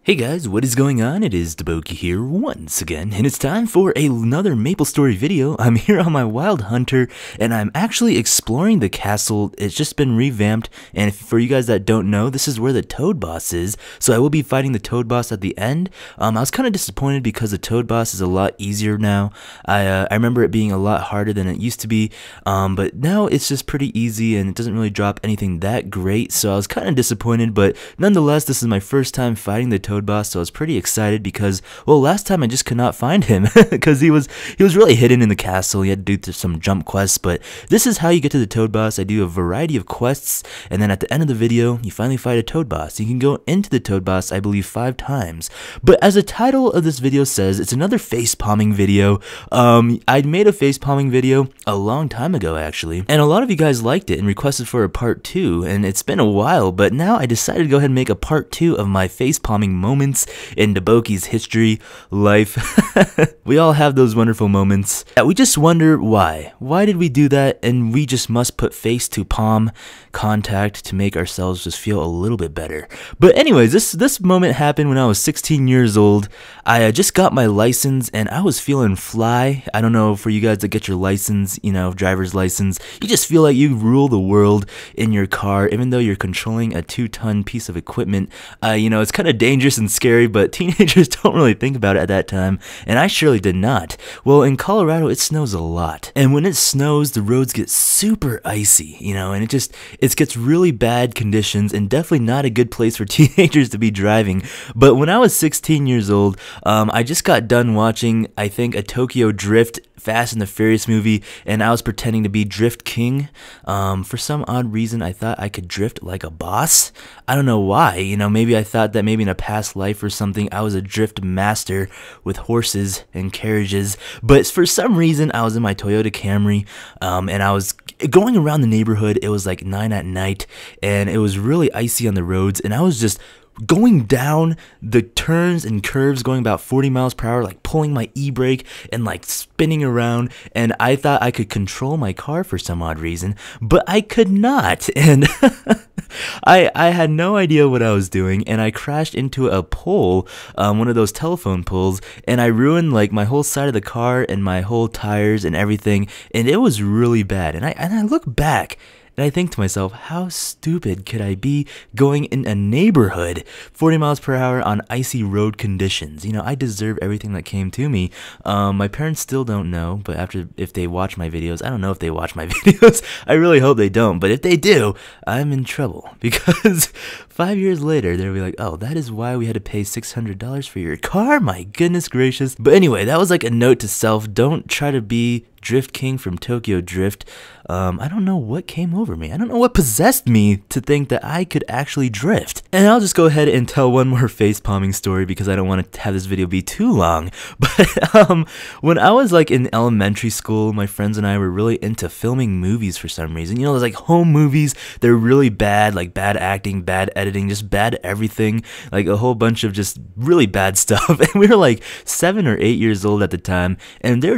Hey guys, what is going on? It is DaBoki here once again, and it's time for another MapleStory video. I'm here on my Wild Hunter, and I'm actually exploring the castle. It's just been revamped, and for you guys that don't know, this is where the Toad Boss is, so I will be fighting the Toad Boss at the end. I was kind of disappointed because the Toad Boss is a lot easier now. I remember it being a lot harder than it used to be, but now it's just pretty easy, and it doesn't really drop anything that great, so I was kind of disappointed, but nonetheless, this is my first time fighting the Toad Boss, so I was pretty excited because, well, last time I just could not find him because he was really hidden in the castle. He had to do some jump quests, but this is how you get to the Toad Boss. I do a variety of quests, and then at the end of the video, you finally fight a Toad Boss. You can go into the Toad Boss, I believe, 5 times. But as the title of this video says, it's another FacePalming video. I made a FacePalming video a long time ago, actually, and a lot of you guys liked it and requested for a part 2, and it's been a while, but now I decided to go ahead and make a part 2 of my FacePalming moments in DaBoki's history, life. We all have those wonderful moments. We just wonder why. Why did we do that? And we just must put face to palm contact to make ourselves just feel a little bit better. But anyways, this moment happened when I was 16 years old. I just got my license and I was feeling fly. I don't know, for you guys that get your license, you know, driver's license, you just feel like you rule the world in your car, even though you're controlling a 2-ton piece of equipment. You know, it's kind of dangerous and scary, but teenagers don't really think about it at that time, and I surely did not. Well, in Colorado, it snows a lot, and when it snows, the roads get super icy, you know, and it gets really bad conditions, and definitely not a good place for teenagers to be driving. But when I was 16 years old, I just got done watching, I think, a Tokyo Drift Fast and the Furious movie, and I was pretending to be Drift King. For some odd reason, I thought I could drift like a boss. I don't know why, you know, maybe I thought that maybe in a past life or something, I was a drift master with horses and carriages, but for some reason, I was in my Toyota Camry, and I was going around the neighborhood. It was like 9 at night, and it was really icy on the roads, and I was just going down the turns and curves, going about 40 miles per hour, like pulling my e-brake and like spinning around, and I thought I could control my car for some odd reason, but I could not, and I had no idea what I was doing, and I crashed into a pole, one of those telephone poles, and I ruined like my whole side of the car and my whole tires and everything, and it was really bad, and I look back and I think to myself, how stupid could I be going in a neighborhood 40 miles per hour on icy road conditions? You know, I deserve everything that came to me. My parents still don't know, but if they watch my videos, I don't know if they watch my videos. I really hope they don't, but if they do, I'm in trouble because 5 years later, they'll be like, oh, that is why we had to pay $600 for your car? My goodness gracious. But anyway, that was like a note to self. Don't try to be Drift King from Tokyo Drift. I don't know what came over me. I don't know what possessed me to think that I could actually drift. And I'll just go ahead and tell one more FacePalming story because I don't want to have this video be too long. But when I was like in elementary school, my friends and I were really into filming movies for some reason. You know, there's like home movies. They're really bad, like bad acting, bad editing, just bad everything. Like a whole bunch of just really bad stuff. And we were like 7 or 8 years old at the time, and they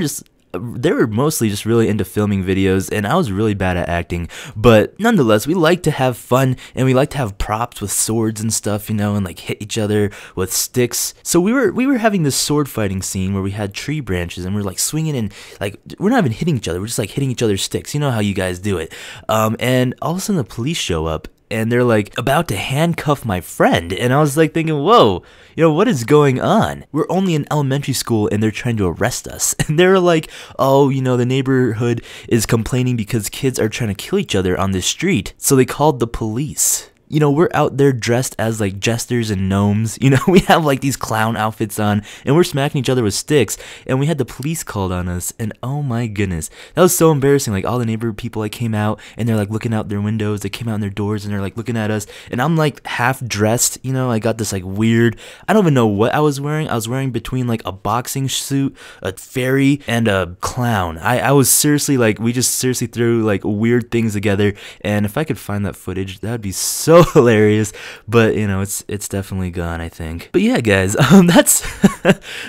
were mostly just really into filming videos, and I was really bad at acting, but nonetheless, we like to have fun, and we like to have props with swords and stuff, you know, and like hit each other with sticks. So we were having this sword fighting scene where we had tree branches, and we're like swinging, and like we're not even hitting each other, we're just like hitting each other's sticks. You know how you guys do it. And all of a sudden the police show up, and they're like about to handcuff my friend, and I was like thinking, whoa, you know, what is going on? We're only in elementary school and they're trying to arrest us. And they were like, oh, you know, the neighborhood is complaining because kids are trying to kill each other on the street, so they called the police. You know, we're out there dressed as like jesters and gnomes, you know, we have like these clown outfits on, and we're smacking each other with sticks, and we had the police called on us, and oh my goodness, that was so embarrassing. Like all the neighborhood people like came out, and they're like looking out their windows, they came out in their doors, and they're like looking at us, and I'm like half dressed, you know, I got this like weird, I don't even know what I was wearing between like a boxing suit, a fairy, and a clown. I was seriously like, we just seriously threw like weird things together, and if I could find that footage, that would be so so hilarious, but you know, it's definitely gone, I think. But yeah, guys, that's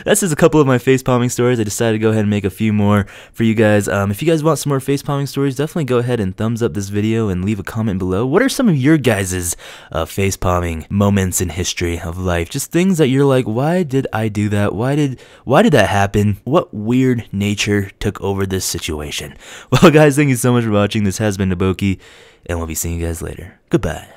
that's just a couple of my facepalming stories. I decided to go ahead and make a few more for you guys. If you guys want some more facepalming stories, definitely go ahead and thumbs up this video and leave a comment below. What are some of your guys' facepalming moments in history of life? Just things that you're like, why did I do that? Why did that happen? What weird nature took over this situation? Well, guys, thank you so much for watching. This has been DaBoki, and we'll be seeing you guys later. Goodbye.